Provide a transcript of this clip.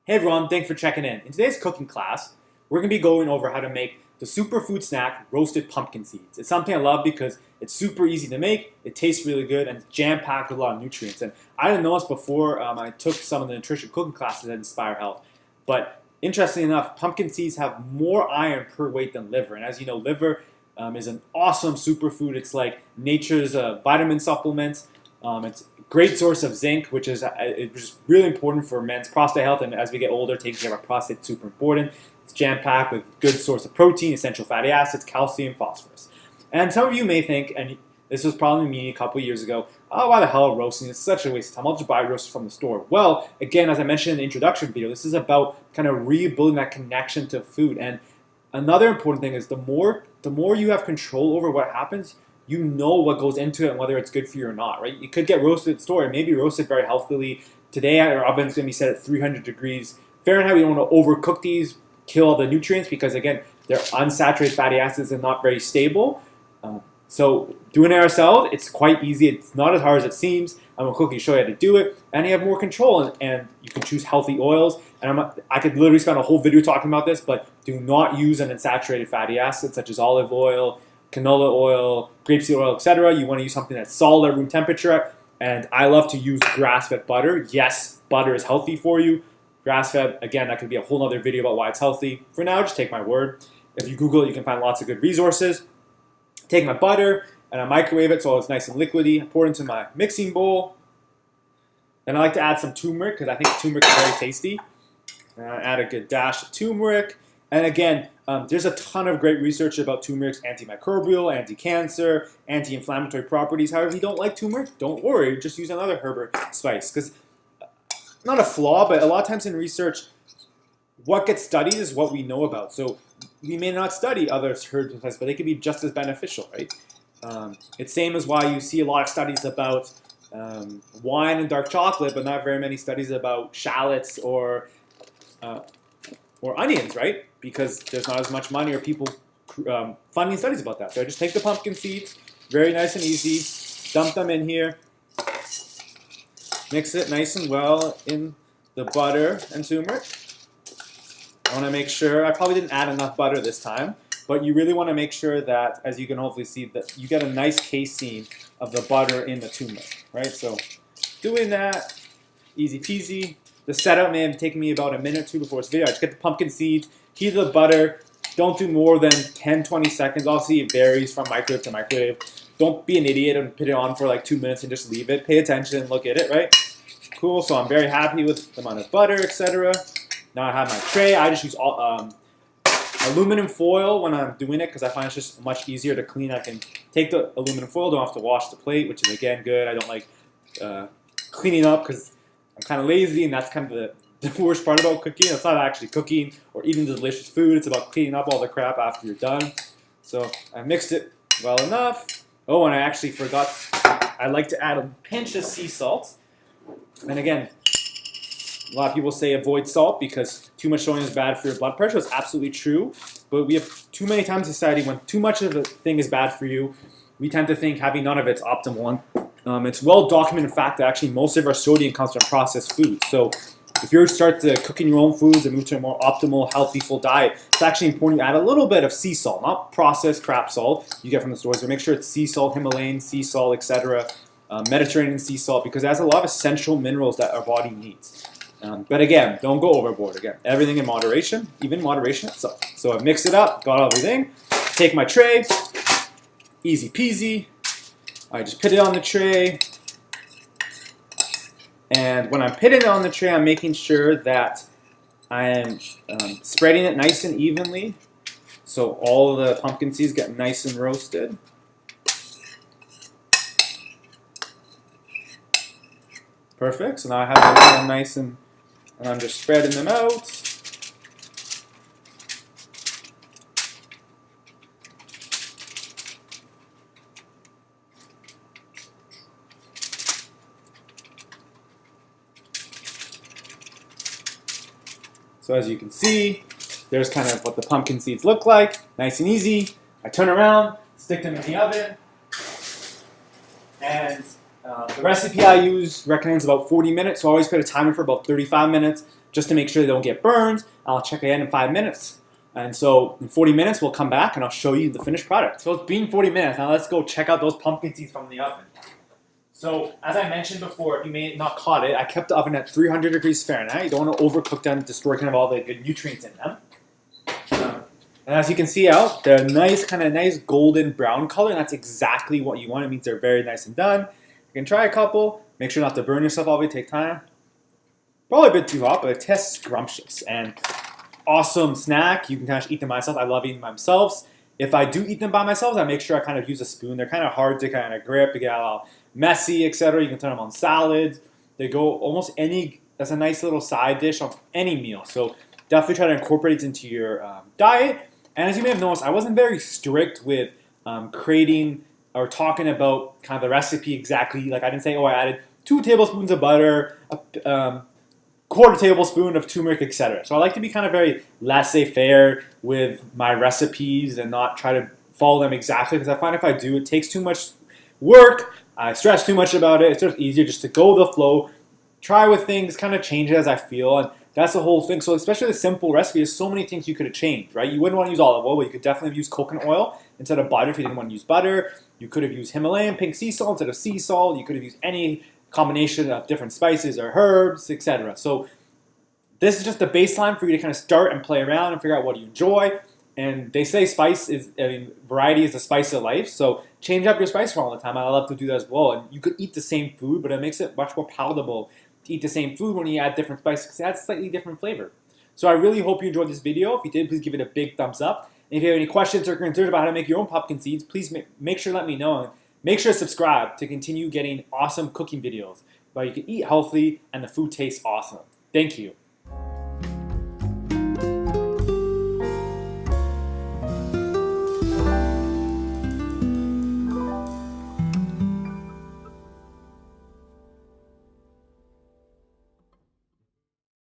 Hey everyone, thanks for checking in. In today's cooking class, we're going to be going over how to make the superfood snack, roasted pumpkin seeds. It's something I love because it's super easy to make, it tastes really good, and it's jam-packed with a lot of nutrients. And I didn't know this before I took some of the nutrition cooking classes at Inspire Health. But interestingly enough, pumpkin seeds have more iron per weight than liver. And as you know, liver is an awesome superfood. It's like nature's vitamin supplement. It's a great source of zinc, which is really important for men's prostate health. And as we get older, taking care of our prostate is super important. It's jam-packed with good source of protein, essential fatty acids, calcium, phosphorus. And some of you may think, and this was probably me a couple years ago, oh, why the hell roasting? It's such a waste of time. I'll just buy roasters from the store. Well, again, as I mentioned in the introduction video, this is about kind of rebuilding that connection to food. And another important thing is the more you have control over what happens, you know what goes into it and whether it's good for you or not, right? You could get roasted at the store and maybe roasted very healthily. Today, our oven's going to be set at 300 degrees Fahrenheit. We don't want to overcook these, kill all the nutrients because, again, they're unsaturated fatty acids and not very stable. So doing it ourselves, it's quite easy. It's not as hard as it seems. I'm going to quickly show you how to do it. And you have more control, and you can choose healthy oils. And I could literally spend a whole video talking about this, but do not use an unsaturated fatty acid such as olive oil, canola oil, grapeseed oil, etc. You want to use something that's solid at room temperature. And I love to use grass-fed butter. Yes, butter is healthy for you. Grass-fed, again, that could be a whole other video about why it's healthy. For now, just take my word. If you Google it, you can find lots of good resources. Take my butter and I microwave it so it's nice and liquidy. I pour it into my mixing bowl. Then I like to add some turmeric because I think turmeric is very tasty. And I add a good dash of turmeric. And again, there's a ton of great research about turmeric's antimicrobial, anti-cancer, anti-inflammatory properties. However, if you don't like turmeric, don't worry. Just use another herb or spice. Because not a flaw, but a lot of times in research, what gets studied is what we know about. So we may not study other herbs and spices, but they can be just as beneficial, right? It's same as why you see a lot of studies about wine and dark chocolate, but not very many studies about shallots or onions, right? Because there's not as much money or people funding studies about that. So I just take the pumpkin seeds, very nice and easy, dump them in here, mix it nice and well in the butter and turmeric. I want to make sure, I probably didn't add enough butter this time, but you really want to make sure that, as you can hopefully see, that you get a nice casein of the butter in the turmeric, right? So doing that, easy peasy. The setup may have taken me about a minute or two before this video. I just get the pumpkin seeds, heat the butter. Don't do more than 10-20 seconds. Obviously, it varies from microwave to microwave. Don't be an idiot and put it on for like 2 minutes and just leave it. Pay attention and look at it, right? Cool, so I'm very happy with the amount of butter, etc. Now I have my tray. I just use aluminum foil when I'm doing it because I find it's just much easier to clean. I can take the aluminum foil, don't have to wash the plate, which is, again, good. I don't like cleaning up because I'm kind of lazy, and that's kind of the worst part about cooking. It's not actually cooking or eating delicious food. It's about cleaning up all the crap after you're done. So I mixed it well enough. Oh, and I actually forgot, I like to add a pinch of sea salt. And again, a lot of people say avoid salt because too much sodium is bad for your blood pressure. It's absolutely true. But we have too many times in society when too much of a thing is bad for you, we tend to think having none of it's optimal. It's well documented fact that actually most of our sodium comes from processed foods. So if you start to cooking your own foods and move to a more optimal, healthy, full diet, it's actually important to add a little bit of sea salt, not processed crap salt you get from the stores, but make sure it's sea salt, Himalayan sea salt, etc., Mediterranean sea salt, because it has a lot of essential minerals that our body needs. But again, don't go overboard. Again, everything in moderation, even moderation itself. So I mix it up, got everything. Take my tray, easy peasy. I just put it on the tray. And when I'm putting it on the tray, I'm making sure that I am spreading it nice and evenly so all the pumpkin seeds get nice and roasted. Perfect. So now I have them nice and I'm just spreading them out. So as you can see, there's kind of what the pumpkin seeds look like. Nice and easy. I turn around, stick them in the oven, and The recipe I use recommends about 40 minutes, so I always put a timer for about 35 minutes just to make sure they don't get burned. I'll check again in 5 minutes. And so in 40 minutes, we'll come back and I'll show you the finished product. So it's been 40 minutes. Now let's go check out those pumpkin seeds from the oven. So as I mentioned before, if you may not caught it, I kept the oven at 300 degrees Fahrenheit. You don't want to overcook them, destroy kind of all the good nutrients in them. And as you can see out, they're a nice golden brown color, and that's exactly what you want. It means they're very nice and done. You can try a couple. Make sure not to burn yourself all the way. Take time. Probably a bit too hot, but it tastes scrumptious. And awesome snack. You can kind of eat them by myself. I love eating them by themselves. If I do eat them by myself, I make sure I kind of use a spoon. They're kind of hard to kind of grip. They get a little messy, etc. You can turn them on salads. They go almost any. That's a nice little side dish on any meal. So definitely try to incorporate it into your diet. And as you may have noticed, I wasn't very strict with creating or talking about kind of the recipe exactly. Like I didn't say, oh, I added 2 tablespoons of butter, quarter tablespoon of turmeric, etc. So I like to be kind of very laissez-faire with my recipes and not try to follow them exactly, because I find if I do, it takes too much work. I stress too much about it. It's just easier just to go with the flow, try with things, kind of change it as I feel, and that's the whole thing. So especially the simple recipe, there's so many things you could have changed, right? You wouldn't want to use olive oil, but you could definitely use coconut oil instead of butter if you didn't want to use butter. You could have used Himalayan pink sea salt instead of sea salt. You could have used any combination of different spices or herbs, etc. So this is just the baseline for you to kind of start and play around and figure out what you enjoy. And they say variety is the spice of life. So change up your spice from all the time. I love to do that as well. And you could eat the same food, but it makes it much more palatable to eat the same food when you add different spices, because it adds slightly different flavor. So I really hope you enjoyed this video. If you did, please give it a big thumbs up. And if you have any questions or concerns about how to make your own pumpkin seeds, please make sure to let me know. And make sure to subscribe to continue getting awesome cooking videos where you can eat healthy and the food tastes awesome. Thank you.